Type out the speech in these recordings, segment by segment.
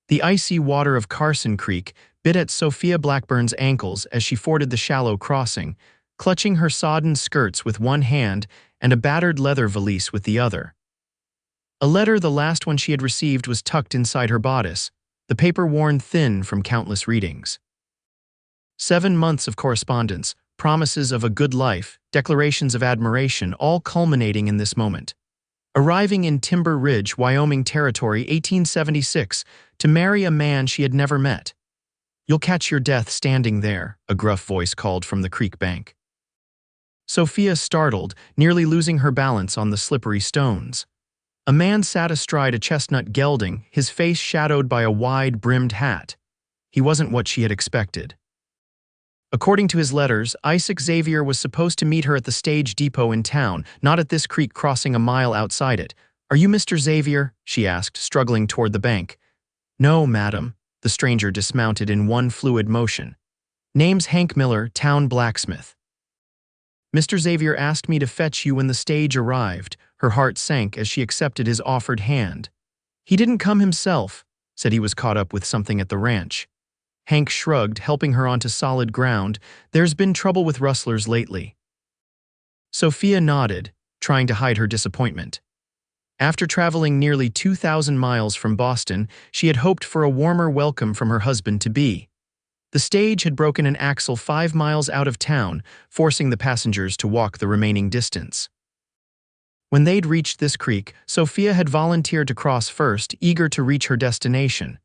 The icy water of Carson Creek bit at Sophia Blackburn's ankles as she forded the shallow crossing, clutching her sodden skirts with one hand and a battered leather valise with the other. A letter, the last one she had received, was tucked inside her bodice, the paper worn thin from countless readings. 7 months of correspondence, promises of a good life, declarations of admiration, all culminating in this moment. Arriving in Timber Ridge, Wyoming Territory, 1876, to marry a man she had never met. "You'll catch your death standing there," a gruff voice called from the creek bank. Sophia startled, nearly losing her balance on the slippery stones. A man sat astride a chestnut gelding, his face shadowed by a wide-brimmed hat. He wasn't what she had expected. According to his letters, Isaac Xavier was supposed to meet her at the stage depot in town, not at this creek crossing a mile outside it. "Are you Mr. Xavier?" she asked, struggling toward the bank. "No, madam." The stranger dismounted in one fluid motion. "Name's Hank Miller, town blacksmith." "Mr. Xavier asked me to fetch you when the stage arrived." Her heart sank as she accepted his offered hand. "He didn't come himself," said he was caught up with something at the ranch. Hank shrugged, helping her onto solid ground. "There's been trouble with rustlers lately." Sophia nodded, trying to hide her disappointment. After traveling nearly 2,000 miles from Boston, she had hoped for a warmer welcome from her husband-to-be. The stage had broken an axle 5 miles out of town, forcing the passengers to walk the remaining distance. When they'd reached this creek, Sophia had volunteered to cross first, eager to reach her destination.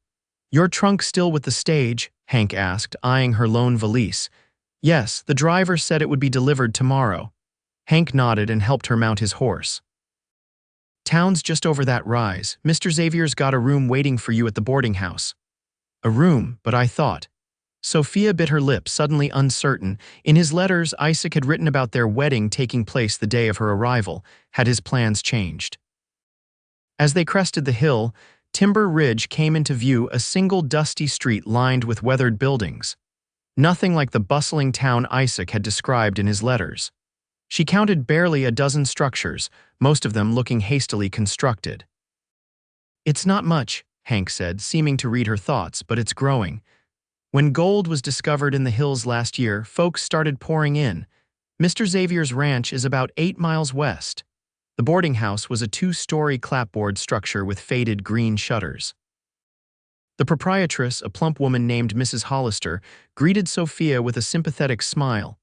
"Your trunk still with the stage?" Hank asked, eyeing her lone valise. "Yes, the driver said it would be delivered tomorrow." Hank nodded and helped her mount his horse. "Town's just over that rise. Mr. Xavier's got a room waiting for you at the boarding house." "A room, but I thought—" Sophia bit her lip, suddenly uncertain. In his letters, Isaac had written about their wedding taking place the day of her arrival. Had his plans changed? As they crested the hill, Timber Ridge came into view, a single dusty street lined with weathered buildings. Nothing like the bustling town Isaac had described in his letters. She counted barely a dozen structures, most of them looking hastily constructed. "It's not much," Hank said, seeming to read her thoughts, "but it's growing. When gold was discovered in the hills last year, folks started pouring in. Mr. Xavier's ranch is about 8 miles west." The boarding house was a 2-story clapboard structure with faded green shutters. The proprietress, a plump woman named Mrs. Hollister, greeted Sophia with a sympathetic smile.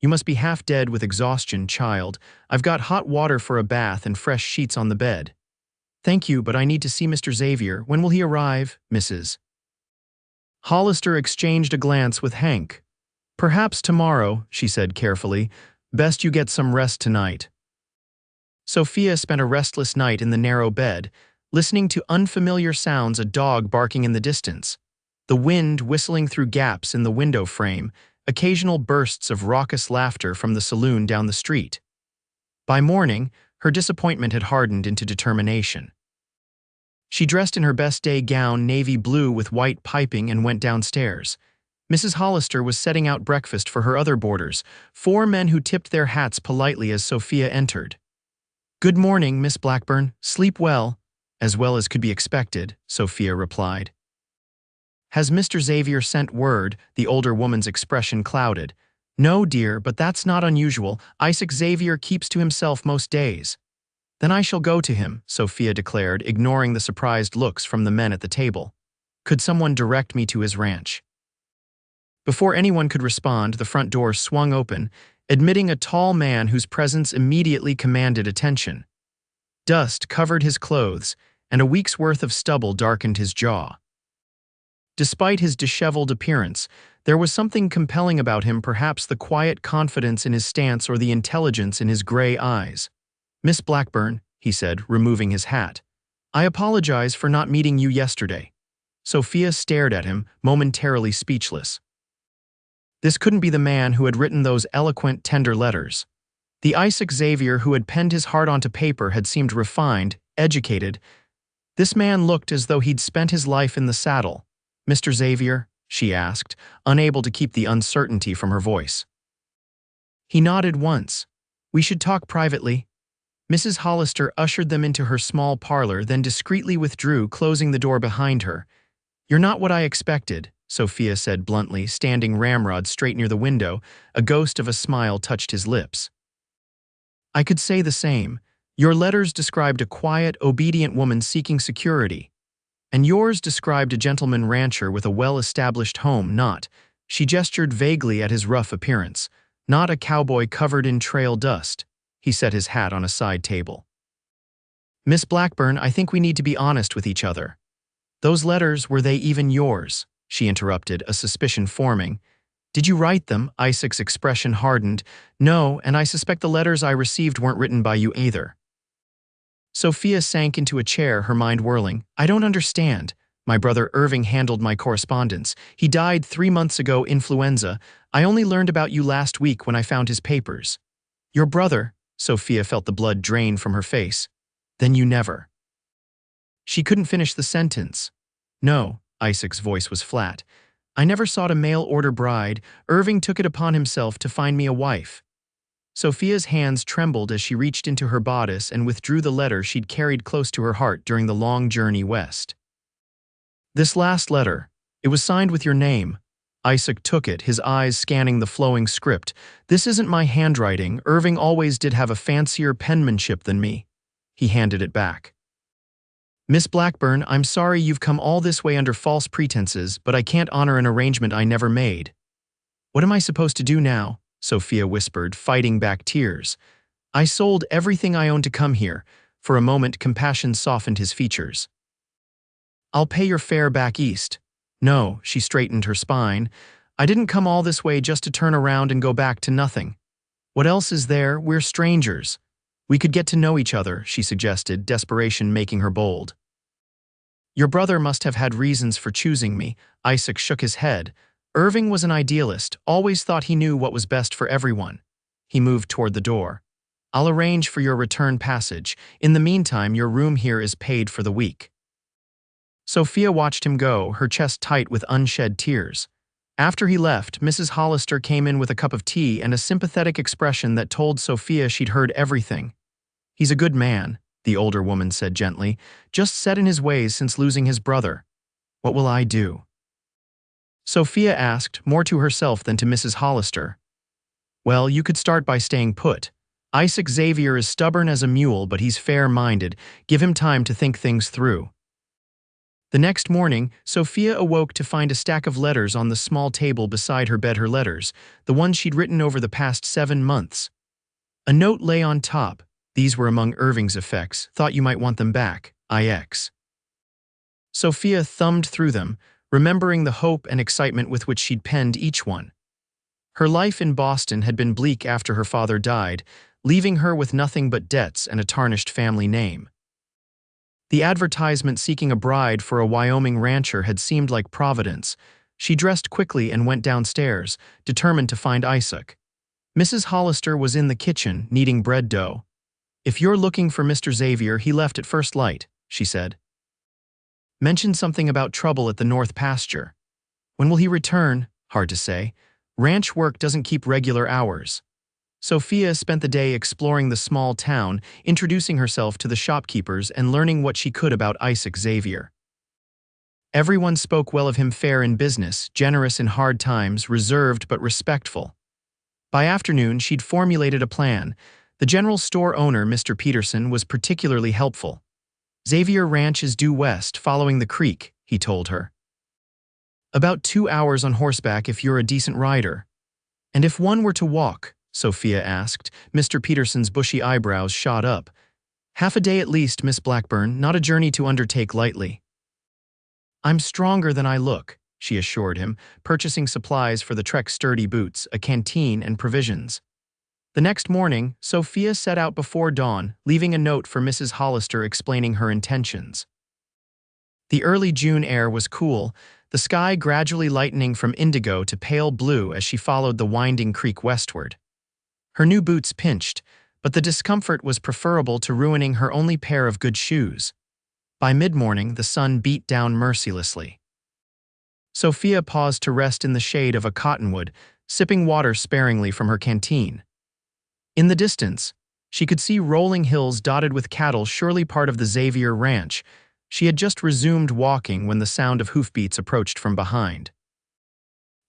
"You must be half dead with exhaustion, child. I've got hot water for a bath and fresh sheets on the bed." "Thank you, but I need to see Mr. Xavier. When will he arrive, Mrs.?" Hollister exchanged a glance with Hank. "Perhaps tomorrow," she said carefully. "Best you get some rest tonight." Sophia spent a restless night in the narrow bed, listening to unfamiliar sounds, a dog barking in the distance, the wind whistling through gaps in the window frame, occasional bursts of raucous laughter from the saloon down the street. By morning, her disappointment had hardened into determination. She dressed in her best day gown, navy blue with white piping, and went downstairs. Mrs. Hollister was setting out breakfast for her other boarders, 4 men who tipped their hats politely as Sophia entered. "Good morning, Miss Blackburn. Sleep well?" "As well as could be expected," Sophia replied. "Has Mr. Xavier sent word?" The older woman's expression clouded. "No, dear, but that's not unusual. Isaac Xavier keeps to himself most days." "Then I shall go to him," Sophia declared, ignoring the surprised looks from the men at the table. "Could someone direct me to his ranch?" Before anyone could respond, the front door swung open, admitting a tall man whose presence immediately commanded attention. Dust covered his clothes, and a week's worth of stubble darkened his jaw. Despite his disheveled appearance, there was something compelling about him, perhaps the quiet confidence in his stance or the intelligence in his gray eyes. "Miss Blackburn," he said, removing his hat, "I apologize for not meeting you yesterday." Sophia stared at him, momentarily speechless. This couldn't be the man who had written those eloquent, tender letters. The Isaac Xavier who had penned his heart onto paper had seemed refined, educated. This man looked as though he'd spent his life in the saddle. "Mr. Xavier?" she asked, unable to keep the uncertainty from her voice. He nodded once. "We should talk privately." Mrs. Hollister ushered them into her small parlor, then discreetly withdrew, closing the door behind her. "You're not what I expected," Sophia said bluntly, standing ramrod straight near the window. A ghost of a smile touched his lips. "I could say the same. Your letters described a quiet, obedient woman seeking security. And yours described a gentleman rancher with a well-established home, not," she gestured vaguely at his rough appearance, "not a cowboy covered in trail dust." He set his hat on a side table. "Miss Blackburn, I think we need to be honest with each other." "Those letters, were they even yours?" she interrupted, a suspicion forming. "Did you write them?" Isaac's expression hardened. "No, and I suspect the letters I received weren't written by you either." Sophia sank into a chair, her mind whirling. "I don't understand. My brother Irving handled my correspondence. He died 3 months ago, influenza. I only learned about you last week when I found his papers." "Your brother?" Sophia felt the blood drain from her face. "Then you never—" She couldn't finish the sentence. "No," Isaac's voice was flat. "I never sought a mail-order bride. Irving took it upon himself to find me a wife." Sophia's hands trembled as she reached into her bodice and withdrew the letter she'd carried close to her heart during the long journey west. "This last letter, it was signed with your name." Isaac took it, his eyes scanning the flowing script. "This isn't my handwriting. Irving always did have a fancier penmanship than me." He handed it back. "Miss Blackburn, I'm sorry you've come all this way under false pretenses, but I can't honor an arrangement I never made." "What am I supposed to do now?" Sophia whispered, fighting back tears. "I sold everything I owned to come here." For a moment, compassion softened his features. "I'll pay your fare back east." "No," she straightened her spine. "I didn't come all this way just to turn around and go back to nothing. What else is there? We're strangers. We could get to know each other," she suggested, desperation making her bold. "Your brother must have had reasons for choosing me." Isaac shook his head. "Irving was an idealist, always thought he knew what was best for everyone." He moved toward the door. "I'll arrange for your return passage. In the meantime, your room here is paid for the week." Sophia watched him go, her chest tight with unshed tears. After he left, Mrs. Hollister came in with a cup of tea and a sympathetic expression that told Sophia she'd heard everything. "He's a good man," the older woman said gently, "just set in his ways since losing his brother. What will I do?" Sophia asked, more to herself than to Mrs. Hollister. "Well, you could start by staying put. Isaac Xavier is stubborn as a mule, but he's fair-minded. Give him time to think things through." The next morning, Sophia awoke to find a stack of letters on the small table beside her bed. Her letters, the ones she'd written over the past 7 months. A note lay on top. "These were among Irving's effects. Thought you might want them back. IX." Sophia thumbed through them, remembering the hope and excitement with which she'd penned each one. Her life in Boston had been bleak after her father died, leaving her with nothing but debts and a tarnished family name. The advertisement seeking a bride for a Wyoming rancher had seemed like providence. She dressed quickly and went downstairs, determined to find Isaac. Mrs. Hollister was in the kitchen, kneading bread dough. "If you're looking for Mr. Xavier, he left at first light," she said. "Mentioned something about trouble at the north pasture. When will he return? Hard to say. Ranch work doesn't keep regular hours." Sophia spent the day exploring the small town, introducing herself to the shopkeepers and learning what she could about Isaac Xavier. Everyone spoke well of him, fair in business, generous in hard times, reserved but respectful. By afternoon, she'd formulated a plan. The general store owner, Mr. Peterson, was particularly helpful. "Xavier Ranch is due west, following the creek," he told her. "About 2 hours on horseback if you're a decent rider." "And if one were to walk?" Sophia asked. Mr. Peterson's bushy eyebrows shot up. "Half a day at least, Miss Blackburn, not a journey to undertake lightly." "I'm stronger than I look," she assured him, purchasing supplies for the trek's sturdy boots, a canteen, and provisions. The next morning, Sophia set out before dawn, leaving a note for Mrs. Hollister explaining her intentions. The early June air was cool, the sky gradually lightening from indigo to pale blue as she followed the winding creek westward. Her new boots pinched, but the discomfort was preferable to ruining her only pair of good shoes. By mid-morning, the sun beat down mercilessly. Sophia paused to rest in the shade of a cottonwood, sipping water sparingly from her canteen. In the distance, she could see rolling hills dotted with cattle, surely part of the Xavier Ranch. She had just resumed walking when the sound of hoofbeats approached from behind.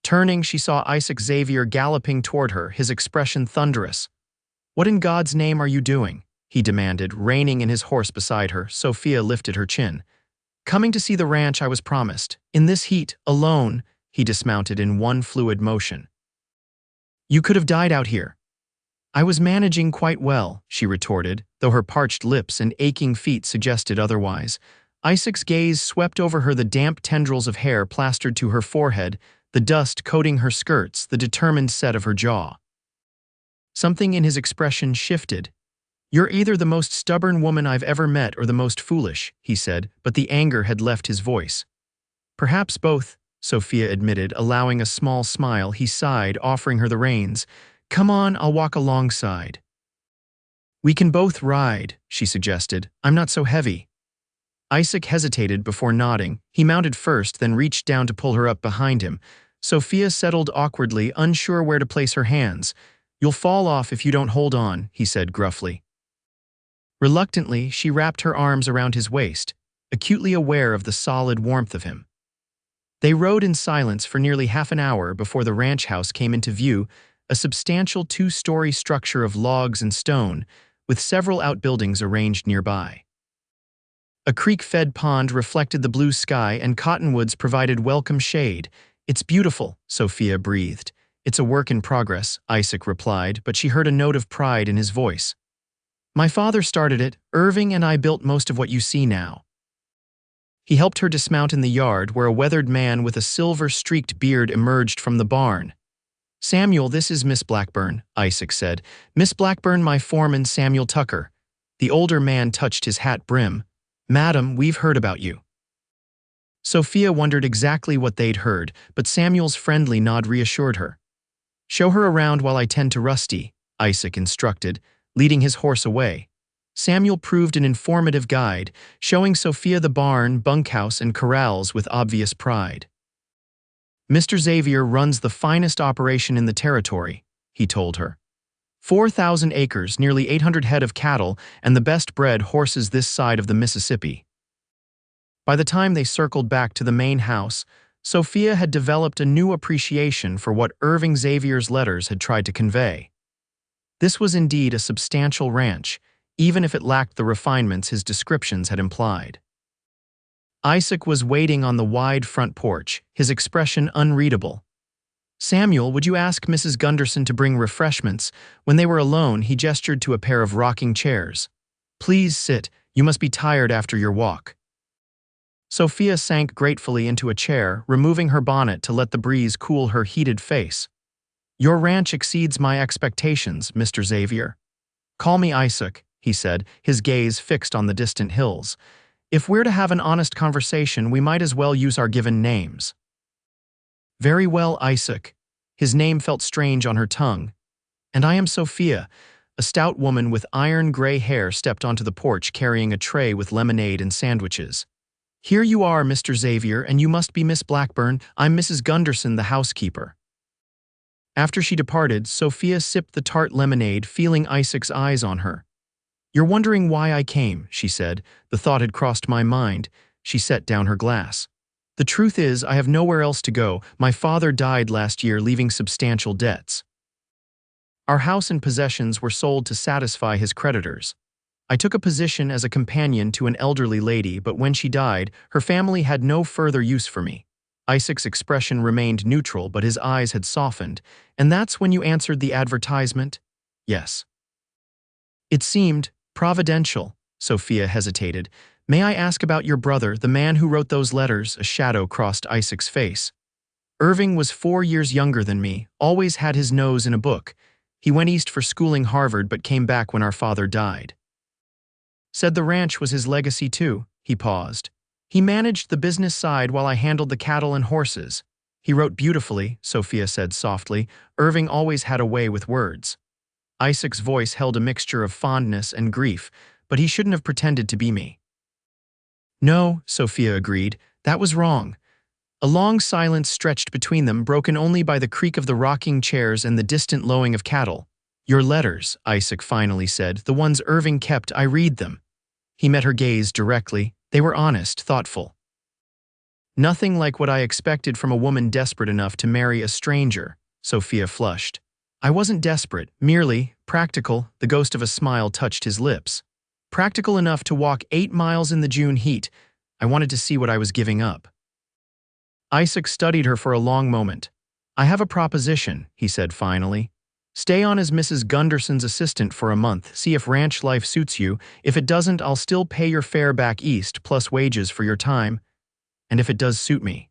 Turning, she saw Isaac Xavier galloping toward her, his expression thunderous. "What in God's name are you doing?" he demanded, reining in his horse beside her. Sophia lifted her chin. "Coming to see the ranch I was promised. In this heat, alone," he dismounted in one fluid motion. "You could have died out here." "I was managing quite well," she retorted, though her parched lips and aching feet suggested otherwise. Isaac's gaze swept over her, the damp tendrils of hair plastered to her forehead, the dust coating her skirts, the determined set of her jaw. Something in his expression shifted. "You're either the most stubborn woman I've ever met or the most foolish," he said, but the anger had left his voice. "Perhaps both," Sophia admitted, allowing a small smile. He sighed, offering her the reins. "Come on, I'll walk alongside." "We can both ride," she suggested. "I'm not so heavy." Isaac hesitated before nodding. He mounted first, then reached down to pull her up behind him. Sophia settled awkwardly, unsure where to place her hands. "You'll fall off if you don't hold on," he said gruffly. Reluctantly, she wrapped her arms around his waist, acutely aware of the solid warmth of him. They rode in silence for nearly half an hour before the ranch house came into view, a substantial two-story structure of logs and stone, with several outbuildings arranged nearby. A creek-fed pond reflected the blue sky, and cottonwoods provided welcome shade. "It's beautiful," Sophia breathed. "It's a work in progress," Isaac replied, but she heard a note of pride in his voice. "My father started it. Irving and I built most of what you see now." He helped her dismount in the yard, where a weathered man with a silver-streaked beard emerged from the barn. "Samuel, this is Miss Blackburn," Isaac said. "Miss Blackburn, my foreman, Samuel Tucker." The older man touched his hat brim. "Madam, we've heard about you." Sophia wondered exactly what they'd heard, but Samuel's friendly nod reassured her. "Show her around while I tend to Rusty," Isaac instructed, leading his horse away. Samuel proved an informative guide, showing Sophia the barn, bunkhouse, and corrals with obvious pride. "Mr. Xavier runs the finest operation in the territory," he told her. 4,000 acres, nearly 800 head of cattle, and the best-bred horses this side of the Mississippi. By the time they circled back to the main house, Sophia had developed a new appreciation for what Irving Xavier's letters had tried to convey. This was indeed a substantial ranch, even if it lacked the refinements his descriptions had implied. Isaac was waiting on the wide front porch, his expression unreadable. "Samuel, would you ask Mrs. Gunderson to bring refreshments?" When they were alone, he gestured to a pair of rocking chairs. "Please sit. You must be tired after your walk." Sophia sank gratefully into a chair, removing her bonnet to let the breeze cool her heated face. "Your ranch exceeds my expectations, Mr. Xavier." "Call me Isaac," he said, his gaze fixed on the distant hills. "If we're to have an honest conversation, we might as well use our given names." "Very well, Isaac." His name felt strange on her tongue. "And I am Sophia." A stout woman with iron-gray hair stepped onto the porch carrying a tray with lemonade and sandwiches. "Here you are, Mr. Xavier, and you must be Miss Blackburn. I'm Mrs. Gunderson, the housekeeper." After she departed, Sophia sipped the tart lemonade, feeling Isaac's eyes on her. "You're wondering why I came," she said. "The thought had crossed my mind." She set down her glass. "The truth is, I have nowhere else to go. My father died last year, leaving substantial debts. Our house and possessions were sold to satisfy his creditors. I took a position as a companion to an elderly lady, but when she died, her family had no further use for me." Isaac's expression remained neutral, but his eyes had softened. "And that's when you answered the advertisement?" "Yes." "It seemed providential." Sophia hesitated. "May I ask about your brother, the man who wrote those letters?" A shadow crossed Isaac's face. "Irving was 4 years younger than me, always had his nose in a book. He went east for schooling Harvard but came back when our father died. Said the ranch was his legacy too." He paused. "He managed the business side while I handled the cattle and horses." "He wrote beautifully," Sophia said softly. "Irving always had a way with words." Isaac's voice held a mixture of fondness and grief, "But he shouldn't have pretended to be me." "No," Sophia agreed. "That was wrong." A long silence stretched between them, broken only by the creak of the rocking chairs and the distant lowing of cattle. "Your letters," Isaac finally said, "the ones Irving kept, I read them." He met her gaze directly. They were honest, thoughtful. Nothing like what I expected from a woman desperate enough to marry a stranger, Sophia flushed. I wasn't desperate, merely practical. The ghost of a smile touched his lips. Practical enough to walk 8 miles in the June heat. I wanted to see what I was giving up. Isaac studied her for a long moment. I have a proposition, he said finally. Stay on as Mrs. Gunderson's assistant for a month, see if ranch life suits you. If it doesn't, I'll still pay your fare back east, plus wages for your time. And if it does suit me.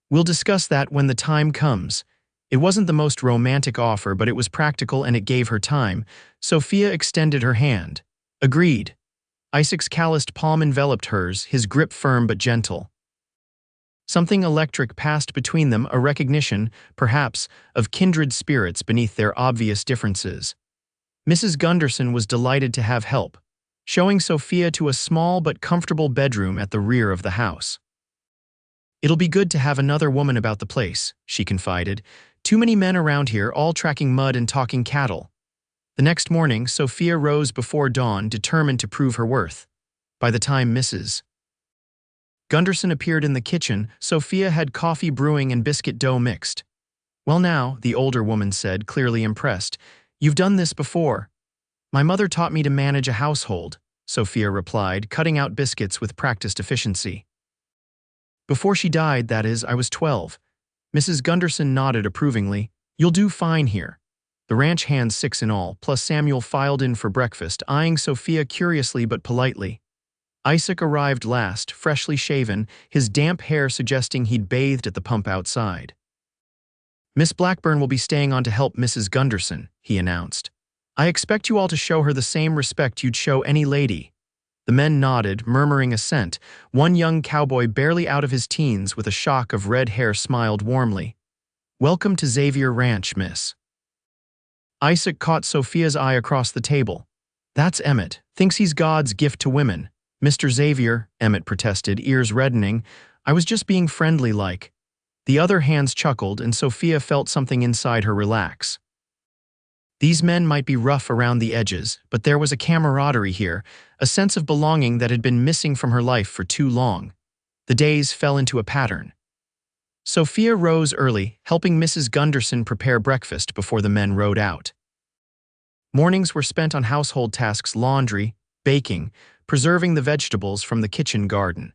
We'll discuss that when the time comes. It wasn't the most romantic offer, but it was practical and it gave her time. Sophia extended her hand. Agreed. Isaac's calloused palm enveloped hers, his grip firm but gentle. Something electric passed between them, a recognition, perhaps, of kindred spirits beneath their obvious differences. Mrs. Gunderson was delighted to have help, showing Sophia to a small but comfortable bedroom at the rear of the house. It'll be good to have another woman about the place, she confided. Too many men around here, all tracking mud and talking cattle. The next morning, Sophia rose before dawn, determined to prove her worth. By the time Mrs. Gunderson appeared in the kitchen, Sophia had coffee brewing and biscuit dough mixed. Well now, the older woman said, clearly impressed. You've done this before. My mother taught me to manage a household, Sophia replied, cutting out biscuits with practiced efficiency. Before she died, that is, I was 12. Mrs. Gunderson nodded approvingly. You'll do fine here. The ranch hands 6 in all, plus Samuel filed in for breakfast, eyeing Sophia curiously but politely. Isaac arrived last, freshly shaven, his damp hair suggesting he'd bathed at the pump outside. Miss Blackburn will be staying on to help Mrs. Gunderson, he announced. I expect you all to show her the same respect you'd show any lady. The men nodded, murmuring assent. One young cowboy barely out of his teens with a shock of red hair smiled warmly. Welcome to Xavier Ranch, miss. Isaac caught Sophia's eye across the table. That's Emmett. Thinks he's God's gift to women. Mr. Xavier, Emmett protested, ears reddening. I was just being friendly-like. The other hands chuckled, and Sophia felt something inside her relax. These men might be rough around the edges, but there was a camaraderie here, a sense of belonging that had been missing from her life for too long. The days fell into a pattern. Sophia rose early, helping Mrs. Gunderson prepare breakfast before the men rode out. Mornings were spent on household tasks, laundry, baking, preserving the vegetables from the kitchen garden.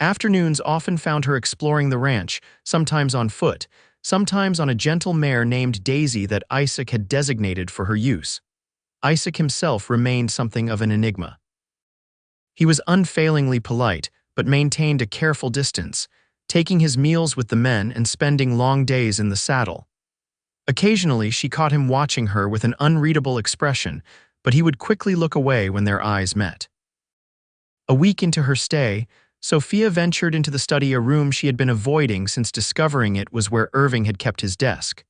Afternoons often found her exploring the ranch, sometimes on foot, sometimes on a gentle mare named Daisy that Isaac had designated for her use. Isaac himself remained something of an enigma. He was unfailingly polite, but maintained a careful distance, taking his meals with the men and spending long days in the saddle. Occasionally, she caught him watching her with an unreadable expression, but he would quickly look away when their eyes met. A week into her stay, Sophia ventured into the study, a room she had been avoiding since discovering it was where Irving had kept his desk.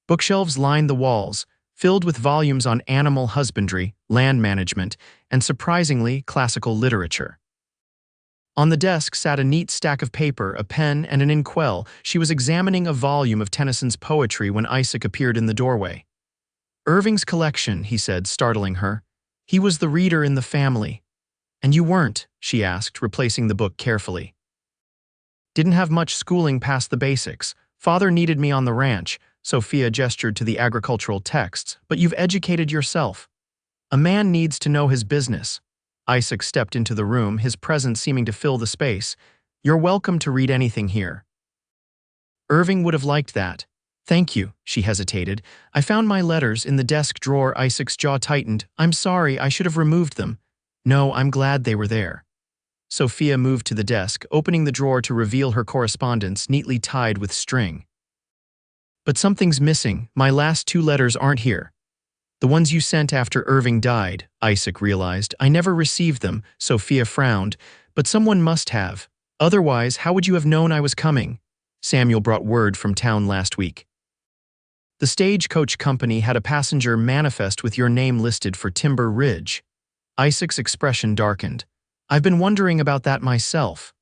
Bookshelves lined the walls, filled with volumes on animal husbandry, land management, and surprisingly, classical literature. On the desk sat a neat stack of paper, a pen, and an inkwell. She was examining a volume of Tennyson's poetry when Isaac appeared in the doorway. Irving's collection, he said, startling her. He was the reader in the family. And you weren't, she asked, replacing the book carefully. Didn't have much schooling past the basics. Father needed me on the ranch, Sophia gestured to the agricultural texts, but you've educated yourself. A man needs to know his business. Isaac stepped into the room, his presence seeming to fill the space. You're welcome to read anything here. Irving would have liked that. Thank you, she hesitated. I found my letters in the desk drawer. Isaac's jaw tightened. I'm sorry, I should have removed them. No, I'm glad they were there. Sophia moved to the desk, opening the drawer to reveal her correspondence neatly tied with string. But something's missing. My last 2 letters aren't here. The ones you sent after Irving died, Isaac realized. I never received them, Sophia frowned, but someone must have. Otherwise, how would you have known I was coming? Samuel brought word from town last week. The stagecoach company had a passenger manifest with your name listed for Timber Ridge. Isaac's expression darkened. I've been wondering about that myself.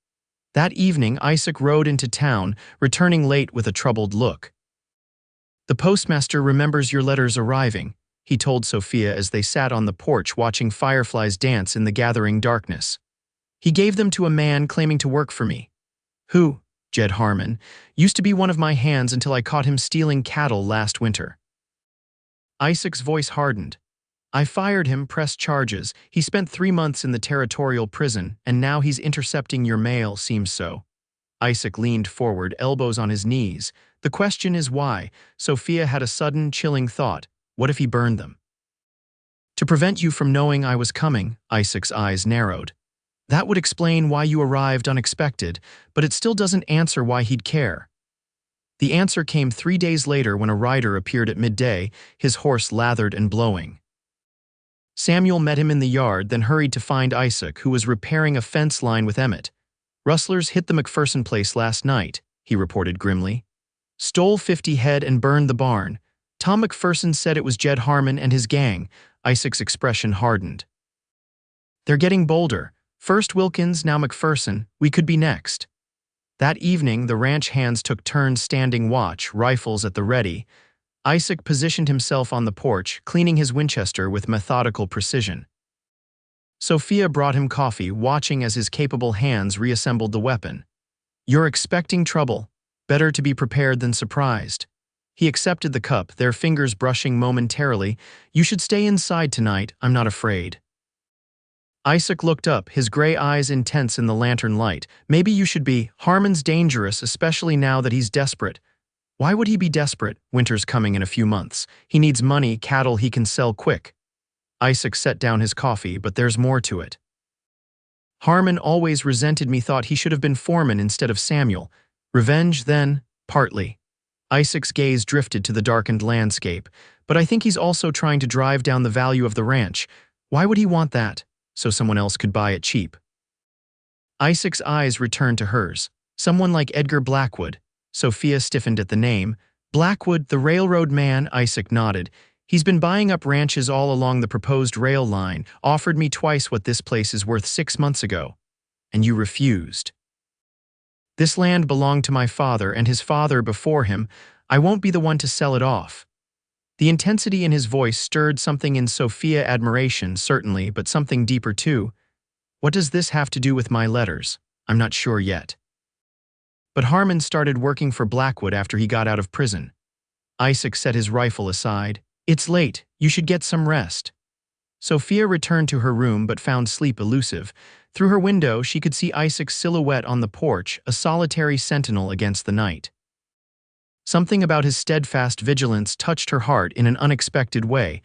That evening, Isaac rode into town, returning late with a troubled look. The postmaster remembers your letters arriving, he told Sophia as they sat on the porch watching fireflies dance in the gathering darkness. He gave them to a man claiming to work for me. Who, Jed Harmon, used to be one of my hands until I caught him stealing cattle last winter. Isaac's voice hardened. I fired him, pressed charges. He spent 3 months in the territorial prison, and now he's intercepting your mail, seems so. Isaac leaned forward, elbows on his knees. The question is why? Sophia had a sudden, chilling thought. What if he burned them? To prevent you from knowing I was coming, Isaac's eyes narrowed. That would explain why you arrived unexpected, but it still doesn't answer why he'd care. The answer came 3 days later when a rider appeared at midday, his horse lathered and blowing. Samuel met him in the yard, then hurried to find Isaac, who was repairing a fence line with Emmett. Rustlers hit the McPherson place last night, he reported grimly. Stole 50 head and burned the barn. Tom McPherson said it was Jed Harmon and his gang. Isaac's expression hardened. They're getting bolder. First Wilkins, now McPherson. We could be next. That evening, the ranch hands took turns standing watch, rifles at the ready. Isaac positioned himself on the porch, cleaning his Winchester with methodical precision. Sophia brought him coffee, watching as his capable hands reassembled the weapon. You're expecting trouble. Better to be prepared than surprised. He accepted the cup, their fingers brushing momentarily. You should stay inside tonight, I'm not afraid. Isaac looked up, his gray eyes intense in the lantern light. Maybe you should be. Harmon's dangerous, especially now that he's desperate. Why would he be desperate? Winter's coming in a few months. He needs money, cattle he can sell quick. Isaac set down his coffee, but there's more to it. Harmon always resented me, thought he should have been foreman instead of Samuel. Revenge, then? Partly. Isaac's gaze drifted to the darkened landscape. But I think he's also trying to drive down the value of the ranch. Why would he want that? So someone else could buy it cheap. Isaac's eyes returned to hers. Someone like Edgar Blackwood. Sophia stiffened at the name. Blackwood, the railroad man, Isaac nodded. He's been buying up ranches all along the proposed rail line, offered me twice what this place is worth 6 months ago. And you refused. This land belonged to my father and his father before him. I won't be the one to sell it off. The intensity in his voice stirred something in Sophia, admiration, certainly, but something deeper too. What does this have to do with my letters? I'm not sure yet. But Harmon started working for Blackwood after he got out of prison. Isaac set his rifle aside. It's late. You should get some rest. Sophia returned to her room but found sleep elusive. Through her window, she could see Isaac's silhouette on the porch, a solitary sentinel against the night. Something about his steadfast vigilance touched her heart in an unexpected way.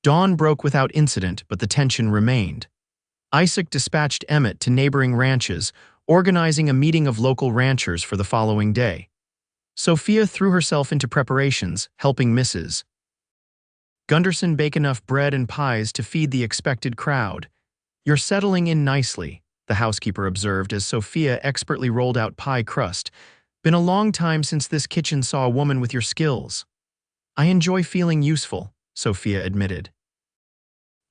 Dawn broke without incident, but the tension remained. Isaac dispatched Emmett to neighboring ranches, organizing a meeting of local ranchers for the following day. Sophia threw herself into preparations, helping Mrs. Gunderson bake enough bread and pies to feed the expected crowd. You're settling in nicely, the housekeeper observed as Sophia expertly rolled out pie crust. Been a long time since this kitchen saw a woman with your skills. I enjoy feeling useful, Sophia admitted.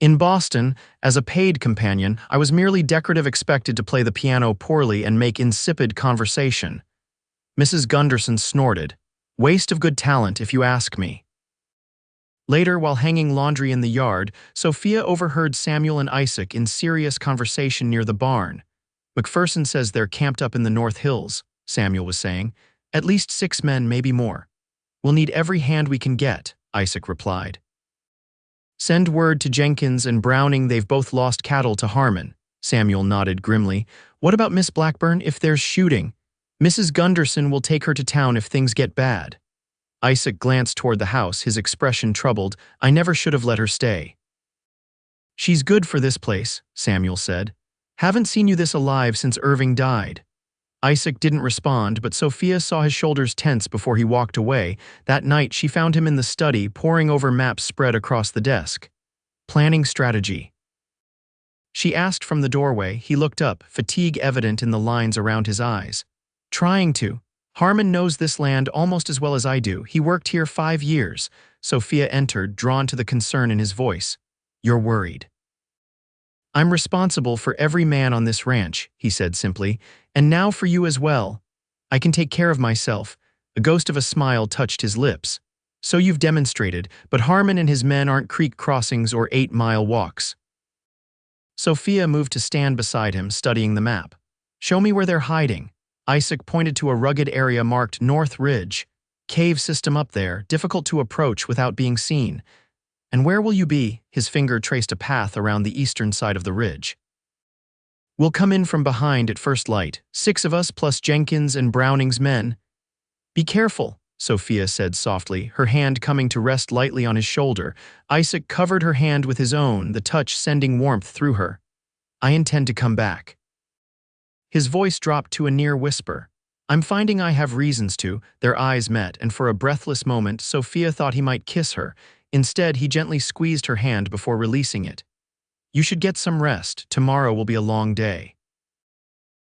In Boston, as a paid companion, I was merely decorative, expected to play the piano poorly and make insipid conversation. Mrs. Gunderson snorted. Waste of good talent, if you ask me. Later, while hanging laundry in the yard, Sophia overheard Samuel and Isaac in serious conversation near the barn. McPherson says they're camped up in the North Hills, Samuel was saying. At least 6 men, maybe more. We'll need every hand we can get, Isaac replied. Send word to Jenkins and Browning they've both lost cattle to Harmon. Samuel nodded grimly. What about Miss Blackburn if there's shooting? Mrs. Gunderson will take her to town if things get bad. Isaac glanced toward the house, his expression troubled. I never should have let her stay. She's good for this place, Samuel said. Haven't seen you this alive since Irving died. Isaac didn't respond, but Sophia saw his shoulders tense before he walked away. That night, she found him in the study, poring over maps spread across the desk. Planning strategy. She asked from the doorway. He looked up, fatigue evident in the lines around his eyes. Trying to. Harmon knows this land almost as well as I do. He worked here 5 years. Sophia entered, drawn to the concern in his voice. You're worried. I'm responsible for every man on this ranch, he said simply, and now for you as well. I can take care of myself. A ghost of a smile touched his lips. So you've demonstrated, but Harmon and his men aren't creek crossings or 8-mile walks. Sophia moved to stand beside him, studying the map. "Show me where they're hiding." Isaac pointed to a rugged area marked North Ridge. "Cave system up there, difficult to approach without being seen." "And where will you be?" His finger traced a path around the eastern side of the ridge. "We'll come in from behind at first light, 6 of us plus Jenkins and Browning's men." "Be careful," Sophia said softly, her hand coming to rest lightly on his shoulder. Isaac covered her hand with his own, the touch sending warmth through her. "I intend to come back." His voice dropped to a near whisper. "I'm finding I have reasons to." Their eyes met, and for a breathless moment, Sophia thought he might kiss her. Instead, he gently squeezed her hand before releasing it. "You should get some rest. Tomorrow will be a long day."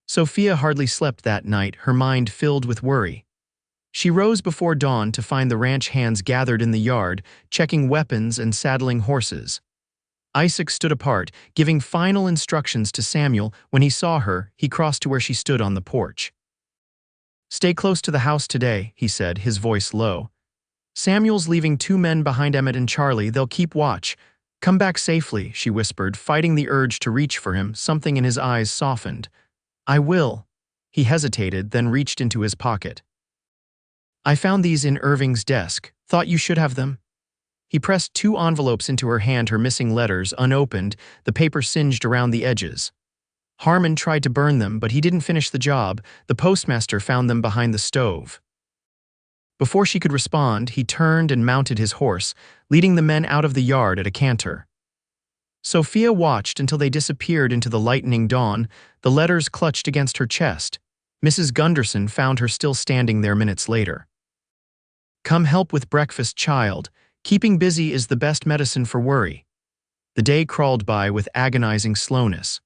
Sophia hardly slept that night, her mind filled with worry. She rose before dawn to find the ranch hands gathered in the yard, checking weapons and saddling horses. Isaac stood apart, giving final instructions to Samuel. When he saw her, he crossed to where she stood on the porch. "Stay close to the house today," he said, his voice low. "Samuel's leaving 2 men behind Emmett and Charlie. They'll keep watch. Come back safely," she whispered, fighting the urge to reach for him. Something in his eyes softened. "I will." He hesitated, then reached into his pocket. "I found these in Irving's desk. Thought you should have them." He pressed 2 envelopes into her hand, her missing letters unopened, the paper singed around the edges. "Harmon tried to burn them, but he didn't finish the job. The postmaster found them behind the stove." Before she could respond, he turned and mounted his horse, leading the men out of the yard at a canter. Sophia watched until they disappeared into the lightening dawn, the letters clutched against her chest. Mrs. Gunderson found her still standing there minutes later. "Come help with breakfast, child. Keeping busy is the best medicine for worry." The day crawled by with agonizing slowness.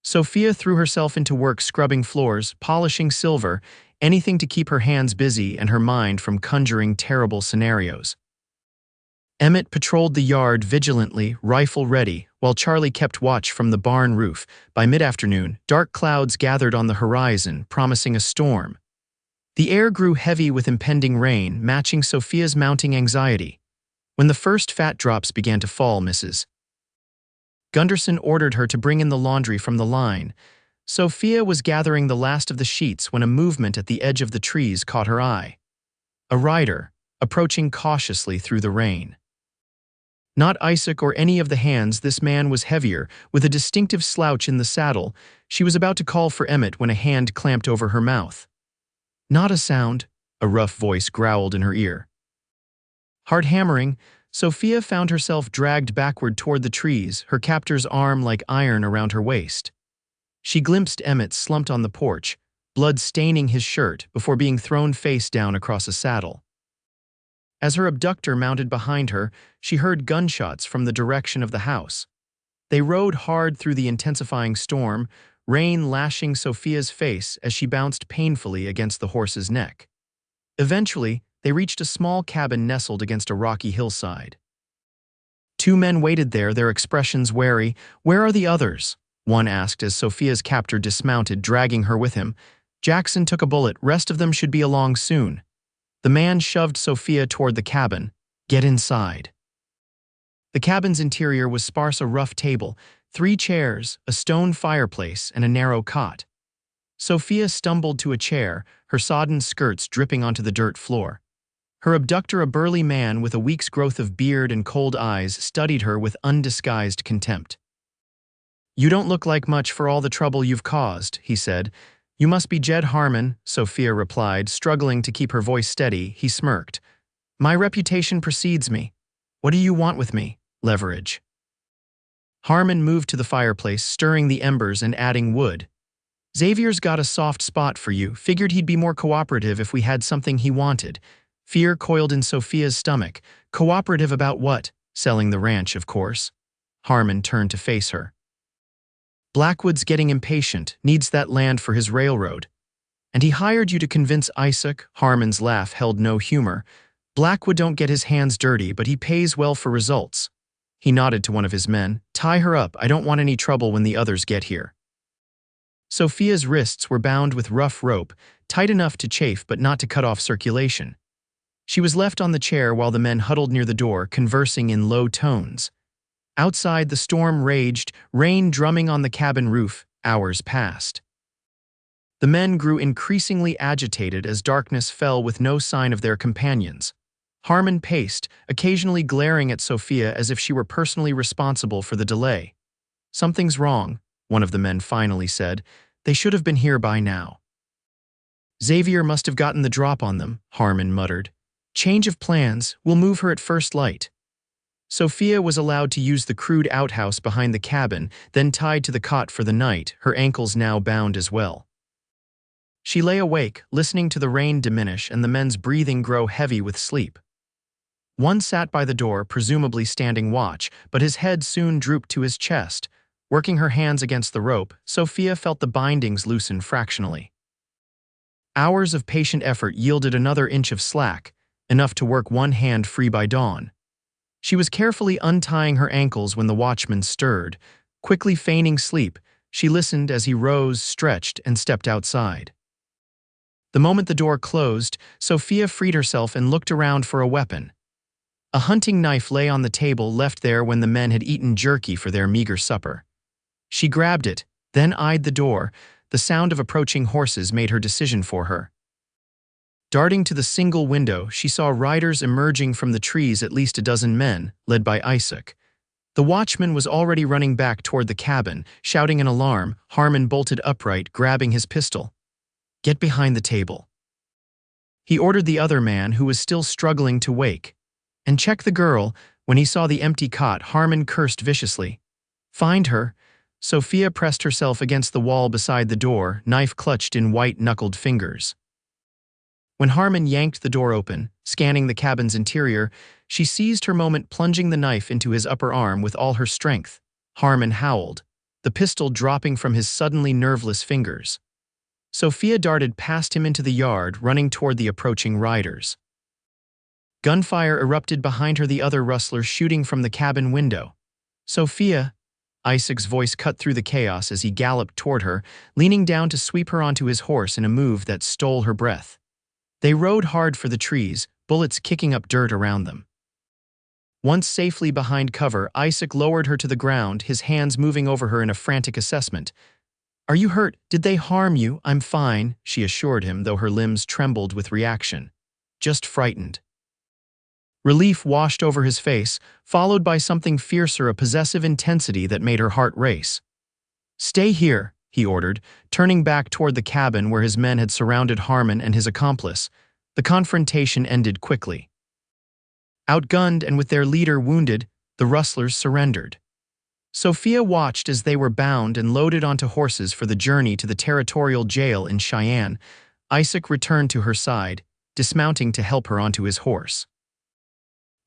Sophia threw herself into work scrubbing floors, polishing silver, anything to keep her hands busy and her mind from conjuring terrible scenarios. Emmett patrolled the yard vigilantly, rifle ready, while Charlie kept watch from the barn roof. By mid-afternoon, dark clouds gathered on the horizon, promising a storm. The air grew heavy with impending rain, matching Sophia's mounting anxiety. When the first fat drops began to fall, Mrs. Gunderson ordered her to bring in the laundry from the line. Sophia was gathering the last of the sheets when a movement at the edge of the trees caught her eye. A rider, approaching cautiously through the rain. Not Isaac or any of the hands, this man was heavier, with a distinctive slouch in the saddle. She was about to call for Emmett when a hand clamped over her mouth. "Not a sound," a rough voice growled in her ear. Hard hammering, Sophia found herself dragged backward toward the trees, her captor's arm like iron around her waist. She glimpsed Emmett slumped on the porch, blood staining his shirt, before being thrown face down across a saddle. As her abductor mounted behind her, she heard gunshots from the direction of the house. They rode hard through the intensifying storm, rain lashing Sophia's face as she bounced painfully against the horse's neck. Eventually, they reached a small cabin nestled against a rocky hillside. 2 men waited there, their expressions wary. "Where are the others?" one asked as Sophia's captor dismounted, dragging her with him. "Jackson took a bullet. Rest of them should be along soon." The man shoved Sophia toward the cabin. "Get inside." The cabin's interior was sparse: a rough table, 3 chairs, a stone fireplace, and a narrow cot. Sophia stumbled to a chair, her sodden skirts dripping onto the dirt floor. Her abductor, a burly man with a week's growth of beard and cold eyes, studied her with undisguised contempt. "You don't look like much for all the trouble you've caused," he said. "You must be Jed Harmon," Sophia replied, struggling to keep her voice steady. He smirked. "My reputation precedes me. What do you want with me?" "Leverage." Harmon moved to the fireplace, stirring the embers and adding wood. "Xavier's got a soft spot for you. Figured he'd be more cooperative if we had something he wanted." Fear coiled in Sophia's stomach. "Cooperative about what?" "Selling the ranch, of course." Harmon turned to face her. "Blackwood's getting impatient, needs that land for his railroad. And he hired you to convince Isaac?" Harmon's laugh held no humor. "Blackwood don't get his hands dirty, but he pays well for results." He nodded to one of his men. "Tie her up. I don't want any trouble when the others get here." Sophia's wrists were bound with rough rope, tight enough to chafe but not to cut off circulation. She was left on the chair while the men huddled near the door, conversing in low tones. Outside, the storm raged, rain drumming on the cabin roof. Hours passed. The men grew increasingly agitated as darkness fell with no sign of their companions. Harmon paced, occasionally glaring at Sophia as if she were personally responsible for the delay. "Something's wrong," one of the men finally said. "They should have been here by now." "Xavier must have gotten the drop on them," Harmon muttered. "Change of plans, we'll move her at first light." Sophia was allowed to use the crude outhouse behind the cabin, then tied to the cot for the night, her ankles now bound as well. She lay awake, listening to the rain diminish and the men's breathing grow heavy with sleep. One sat by the door, presumably standing watch, but his head soon drooped to his chest. Working her hands against the rope, Sophia felt the bindings loosen fractionally. Hours of patient effort yielded another inch of slack, enough to work one hand free by dawn. She was carefully untying her ankles when the watchman stirred. Quickly feigning sleep, she listened as he rose, stretched, and stepped outside. The moment the door closed, Sophia freed herself and looked around for a weapon. A hunting knife lay on the table, left there when the men had eaten jerky for their meager supper. She grabbed it, then eyed the door. The sound of approaching horses made her decision for her. Darting to the single window, she saw riders emerging from the trees, at least a dozen men, led by Isaac. The watchman was already running back toward the cabin, shouting an alarm. Harmon bolted upright, grabbing his pistol. "Get behind the table," he ordered the other man, who was still struggling to wake. "And check the girl." When he saw the empty cot, Harmon cursed viciously. "Find her." Sophia pressed herself against the wall beside the door, knife clutched in white-knuckled fingers. When Harmon yanked the door open, scanning the cabin's interior, she seized her moment, plunging the knife into his upper arm with all her strength. Harmon howled, the pistol dropping from his suddenly nerveless fingers. Sophia darted past him into the yard, running toward the approaching riders. Gunfire erupted behind her, the other rustler shooting from the cabin window. "Sophia!" Isaac's voice cut through the chaos as he galloped toward her, leaning down to sweep her onto his horse in a move that stole her breath. They rode hard for the trees, bullets kicking up dirt around them. Once safely behind cover, Isaac lowered her to the ground, his hands moving over her in a frantic assessment. "Are you hurt? Did they harm you?" "I'm fine," she assured him, though her limbs trembled with reaction. "Just frightened." Relief washed over his face, followed by something fiercer, a possessive intensity that made her heart race. "Stay here," he ordered, turning back toward the cabin where his men had surrounded Harmon and his accomplice. The confrontation ended quickly. Outgunned and with their leader wounded, the rustlers surrendered. Sophia watched as they were bound and loaded onto horses for the journey to the territorial jail in Cheyenne. Isaac returned to her side, dismounting to help her onto his horse.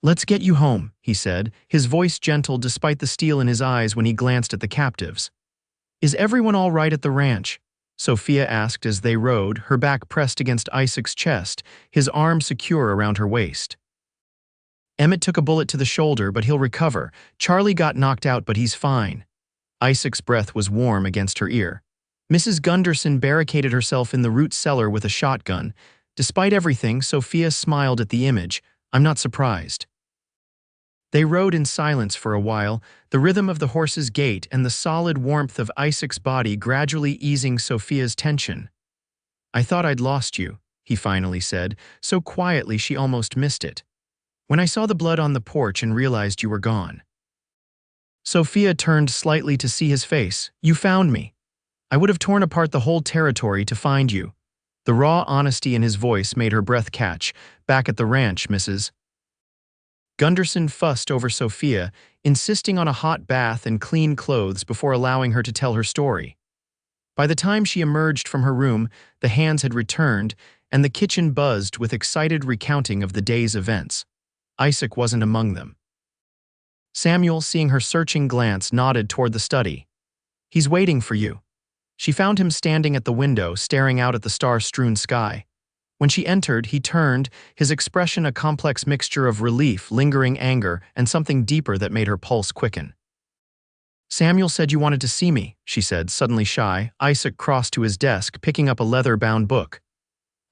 "Let's get you home," he said, his voice gentle despite the steel in his eyes when he glanced at the captives. "Is everyone all right at the ranch?" Sophia asked as they rode, her back pressed against Isaac's chest, his arm secure around her waist. "Emmett took a bullet to the shoulder, but he'll recover. Charlie got knocked out, but he's fine." Isaac's breath was warm against her ear. Mrs. Gunderson barricaded herself in the root cellar with a shotgun. Despite everything, Sophia smiled at the image. "I'm not surprised." They rode in silence for a while, the rhythm of the horse's gait and the solid warmth of Isaac's body gradually easing Sophia's tension. "I thought I'd lost you," he finally said, so quietly she almost missed it. "When I saw the blood on the porch and realized you were gone." Sophia turned slightly to see his face. "You found me. I would have torn apart the whole territory to find you." The raw honesty in his voice made her breath catch. "Back at the ranch, Mrs. Gunderson fussed over Sophia, insisting on a hot bath and clean clothes before allowing her to tell her story. By the time she emerged from her room, the hands had returned, and the kitchen buzzed with excited recounting of the day's events. Isaac wasn't among them. Samuel, seeing her searching glance, nodded toward the study. "He's waiting for you." She found him standing at the window, staring out at the star-strewn sky. When she entered, he turned, his expression a complex mixture of relief, lingering anger, and something deeper that made her pulse quicken. "Samuel said you wanted to see me," she said, suddenly shy. Isaac crossed to his desk, picking up a leather-bound book.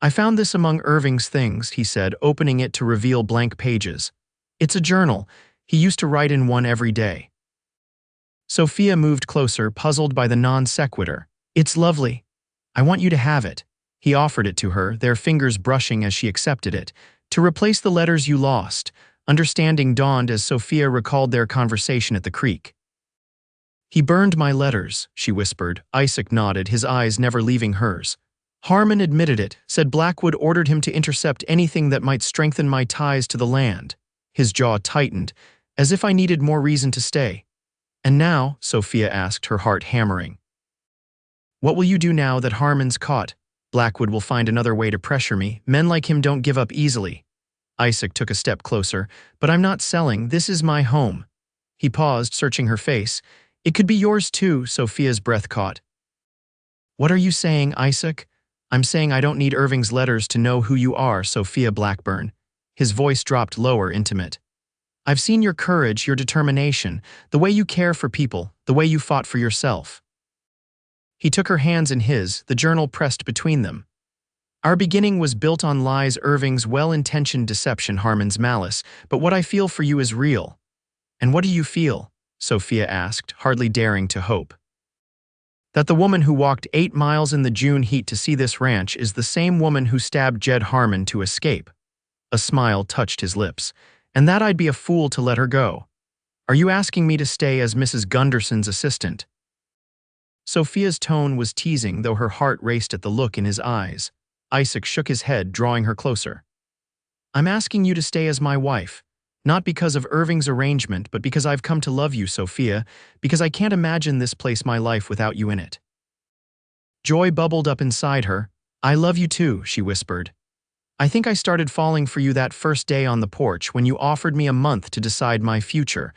"I found this among Irving's things," he said, opening it to reveal blank pages. "It's a journal. He used to write in one every day." Sophia moved closer, puzzled by the non sequitur. It's lovely. I want you to have it. He offered it to her, their fingers brushing as she accepted it. To replace the letters you lost. Understanding dawned as Sophia recalled their conversation at the creek. He burned my letters, she whispered. Isaac nodded, his eyes never leaving hers. Harmon admitted it, said Blackwood ordered him to intercept anything that might strengthen my ties to the land. His jaw tightened, as if I needed more reason to stay. And now, Sophia asked, her heart hammering. What will you do now that Harmon's caught? Blackwood will find another way to pressure me. Men like him don't give up easily. Isaac took a step closer. But I'm not selling. This is my home. He paused, searching her face. It could be yours too, Sophia's breath caught. What are you saying, Isaac? I'm saying I don't need Irving's letters to know who you are, Sophia Blackburn. His voice dropped lower, intimate. I've seen your courage, your determination, the way you care for people, the way you fought for yourself. He took her hands in his, the journal pressed between them. Our beginning was built on lies, Irving's well-intentioned deception, Harmon's malice, but what I feel for you is real. And what do you feel? Sophia asked, hardly daring to hope. That the woman who walked 8 miles in the June heat to see this ranch is the same woman who stabbed Jed Harmon to escape. A smile touched his lips. And that I'd be a fool to let her go. Are you asking me to stay as Mrs. Gunderson's assistant? Sophia's tone was teasing, though her heart raced at the look in his eyes. Isaac shook his head, drawing her closer. I'm asking you to stay as my wife. Not because of Irving's arrangement, but because I've come to love you, Sophia, because I can't imagine this place my life without you in it. Joy bubbled up inside her. I love you too, she whispered. I think I started falling for you that first day on the porch when you offered me a month to decide my future.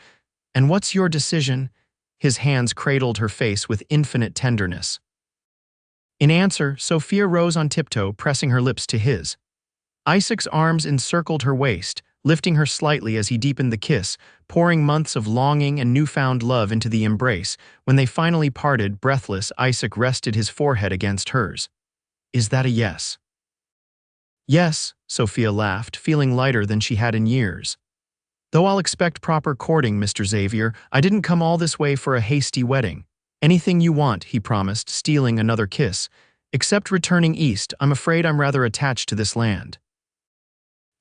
And what's your decision? His hands cradled her face with infinite tenderness. In answer, Sophia rose on tiptoe, pressing her lips to his. Isaac's arms encircled her waist, lifting her slightly as he deepened the kiss, pouring months of longing and newfound love into the embrace. When they finally parted, breathless, Isaac rested his forehead against hers. Is that a yes? Yes, Sophia laughed, feeling lighter than she had in years. Though I'll expect proper courting, Mr. Xavier, I didn't come all this way for a hasty wedding. Anything you want, he promised, stealing another kiss. Except returning east, I'm afraid I'm rather attached to this land.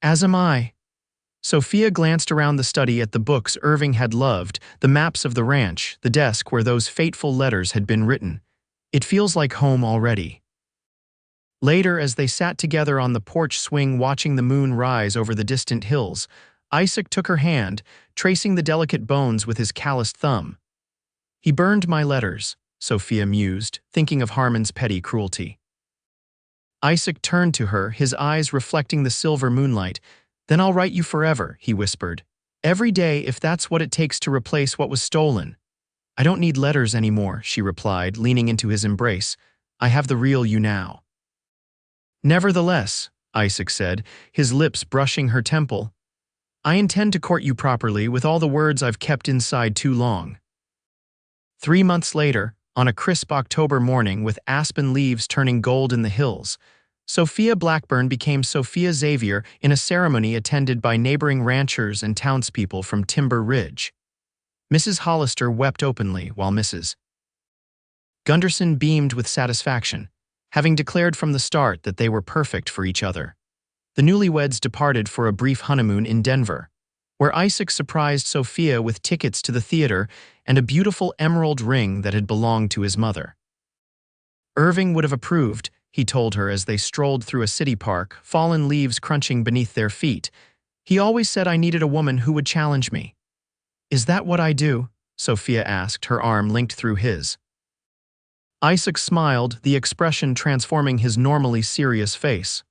As am I. Sophia glanced around the study at the books Irving had loved, the maps of the ranch, the desk where those fateful letters had been written. It feels like home already. Later, as they sat together on the porch swing watching the moon rise over the distant hills, Isaac took her hand, tracing the delicate bones with his calloused thumb. He burned my letters, Sophia mused, thinking of Harmon's petty cruelty. Isaac turned to her, his eyes reflecting the silver moonlight. Then I'll write you forever, he whispered. Every day, if that's what it takes to replace what was stolen. I don't need letters anymore, she replied, leaning into his embrace. I have the real you now. Nevertheless, Isaac said, his lips brushing her temple, I intend to court you properly with all the words I've kept inside too long. 3 months later, on a crisp October morning with aspen leaves turning gold in the hills, Sophia Blackburn became Sophia Xavier in a ceremony attended by neighboring ranchers and townspeople from Timber Ridge. Mrs. Hollister wept openly while Mrs. Gunderson beamed with satisfaction, having declared from the start that they were perfect for each other. The newlyweds departed for a brief honeymoon in Denver, where Isaac surprised Sophia with tickets to the theater and a beautiful emerald ring that had belonged to his mother. Irving would have approved, he told her as they strolled through a city park, fallen leaves crunching beneath their feet. He always said I needed a woman who would challenge me. Is that what I do? Sophia asked, her arm linked through his. Isaac smiled, the expression transforming his normally serious face.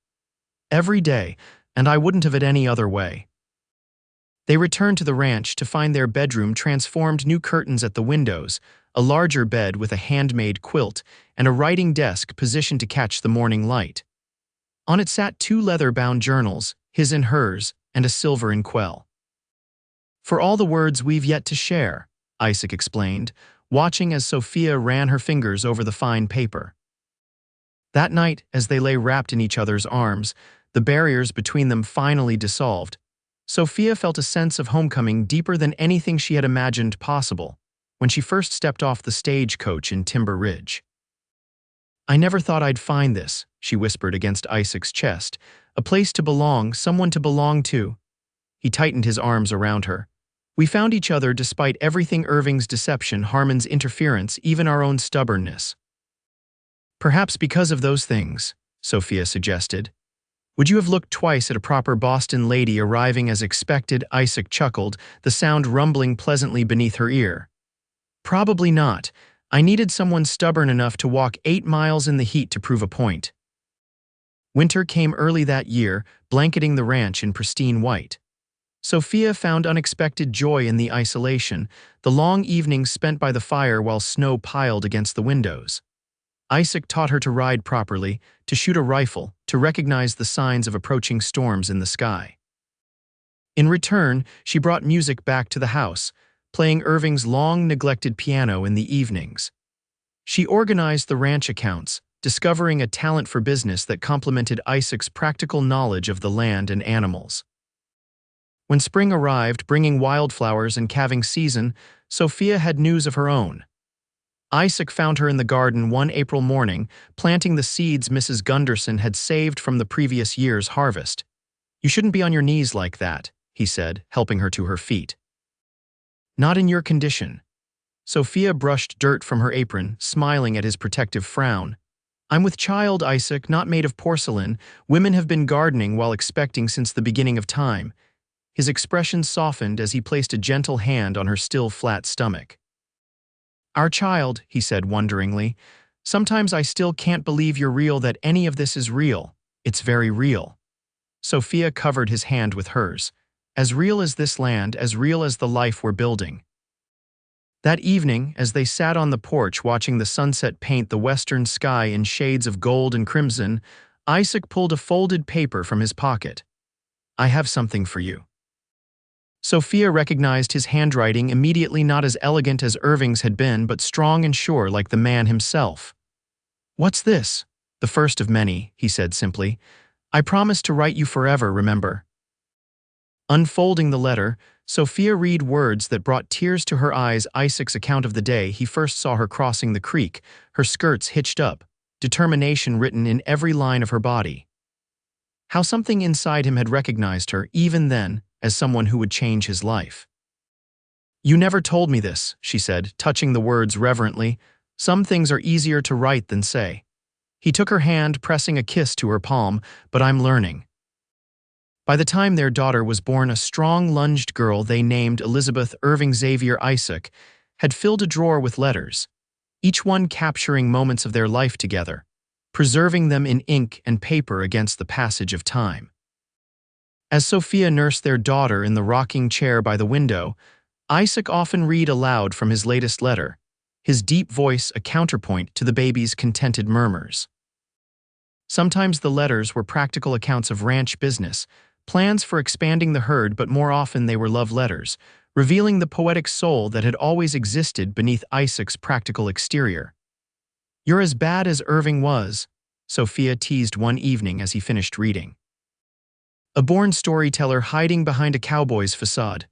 Every day, and I wouldn't have it any other way. They returned to the ranch to find their bedroom transformed, new curtains at the windows, a larger bed with a handmade quilt, and a writing desk positioned to catch the morning light. On it sat 2 leather-bound journals, his and hers, and a silver inkwell. For all the words we've yet to share, Isaac explained, watching as Sophia ran her fingers over the fine paper. That night, as they lay wrapped in each other's arms, the barriers between them finally dissolved. Sophia felt a sense of homecoming deeper than anything she had imagined possible. when she first stepped off the stagecoach in Timber Ridge. "I never thought I'd find this," she whispered against Isaac's chest. "A place to belong, someone to belong to." He tightened his arms around her. "We found each other despite everything: Irving's deception, Harmon's interference, even our own stubbornness." "Perhaps because of those things," Sophia suggested. "Would you have looked twice at a proper Boston lady arriving as expected?" Isaac chuckled, the sound rumbling pleasantly beneath her ear. "Probably not. I needed someone stubborn enough to walk 8 miles in the heat to prove a point." Winter came early that year, blanketing the ranch in pristine white. Sophia found unexpected joy in the isolation, the long evenings spent by the fire while snow piled against the windows. Isaac taught her to ride properly, to shoot a rifle, to recognize the signs of approaching storms in the sky. In return, she brought music back to the house, playing Irving's long-neglected piano in the evenings. She organized the ranch accounts, discovering a talent for business that complemented Isaac's practical knowledge of the land and animals. When spring arrived, bringing wildflowers and calving season, Sophia had news of her own. Isaac found her in the garden one April morning, planting the seeds Mrs. Gunderson had saved from the previous year's harvest. "You shouldn't be on your knees like that," he said, helping her to her feet. "Not in your condition." Sophia brushed dirt from her apron, smiling at his protective frown. "I'm with child, Isaac, not made of porcelain. Women have been gardening while expecting since the beginning of time." His expression softened as he placed a gentle hand on her still flat stomach. "Our child," he said wonderingly. "Sometimes I still can't believe you're real, that any of this is real. It's very real." Sophia covered his hand with hers. "As real as this land, as real as the life we're building." That evening, as they sat on the porch watching the sunset paint the western sky in shades of gold and crimson, Isaac pulled a folded paper from his pocket. "I have something for you." Sophia recognized his handwriting immediately, not as elegant as Irving's had been, but strong and sure like the man himself. "What's this?" "The first of many," he said simply. "I promise to write you forever, remember." Unfolding the letter, Sophia read words that brought tears to her eyes. Isaac's account of the day he first saw her crossing the creek, her skirts hitched up, determination written in every line of her body. How something inside him had recognized her, even then, as someone who would change his life. "You never told me this," she said, touching the words reverently. "Some things are easier to write than say." He took her hand, pressing a kiss to her palm. "But I'm learning." By the time their daughter was born, a strong, lunged girl they named Elizabeth. Irving Xavier Isaac had filled a drawer with letters, each one capturing moments of their life together, preserving them in ink and paper against the passage of time. As Sophia nursed their daughter in the rocking chair by the window, Isaac often read aloud from his latest letter, his deep voice a counterpoint to the baby's contented murmurs. Sometimes the letters were practical accounts of ranch business, plans for expanding the herd, but more often they were love letters, revealing the poetic soul that had always existed beneath Isaac's practical exterior. "You're as bad as Irving was," Sophia teased one evening as he finished reading. "A born storyteller hiding behind a cowboy's facade."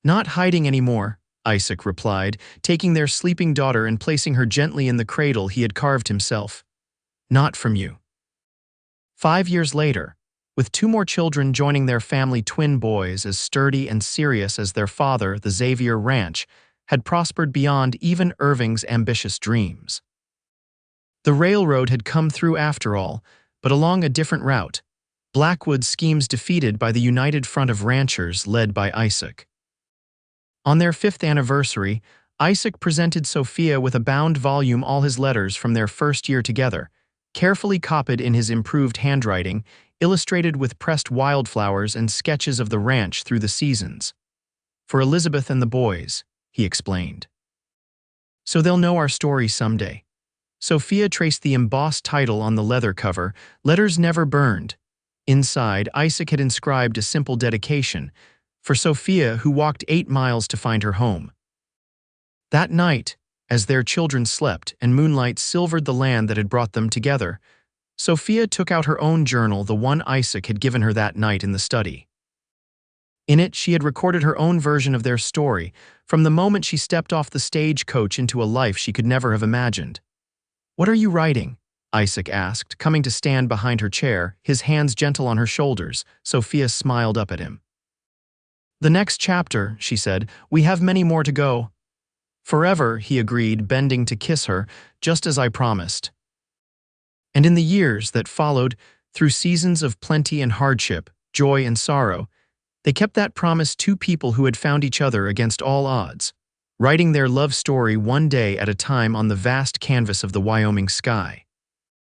"Not hiding anymore," Isaac replied, taking their sleeping daughter and placing her gently in the cradle he had carved himself. "Not from you." 5 years later, with 2 more children joining their family, twin boys as sturdy and serious as their father, the Xavier Ranch had prospered beyond even Irving's ambitious dreams. The railroad had come through after all, but along a different route. Blackwood's schemes defeated by the united front of ranchers led by Isaac. On their 5th anniversary, Isaac presented Sophia with a bound volume, all his letters from their first year together, carefully copied in his improved handwriting, illustrated with pressed wildflowers and sketches of the ranch through the seasons. "For Elizabeth and the boys," he explained. "So they'll know our story someday." Sophia traced the embossed title on the leather cover, "Letters Never Burned." Inside, Isaac had inscribed a simple dedication, "For Sophia, who walked 8 miles to find her home." That night, as their children slept and moonlight silvered the land that had brought them together, Sophia took out her own journal, the one Isaac had given her that night in the study. In it, she had recorded her own version of their story, from the moment she stepped off the stagecoach into a life she could never have imagined. "What are you writing?" Isaac asked, coming to stand behind her chair, his hands gentle on her shoulders. Sophia smiled up at him. "The next chapter," she said. "We have many more to go." "Forever," he agreed, bending to kiss her, "just as I promised." And in the years that followed, through seasons of plenty and hardship, joy and sorrow, they kept that promise, two people who had found each other against all odds, writing their love story one day at a time on the vast canvas of the Wyoming sky.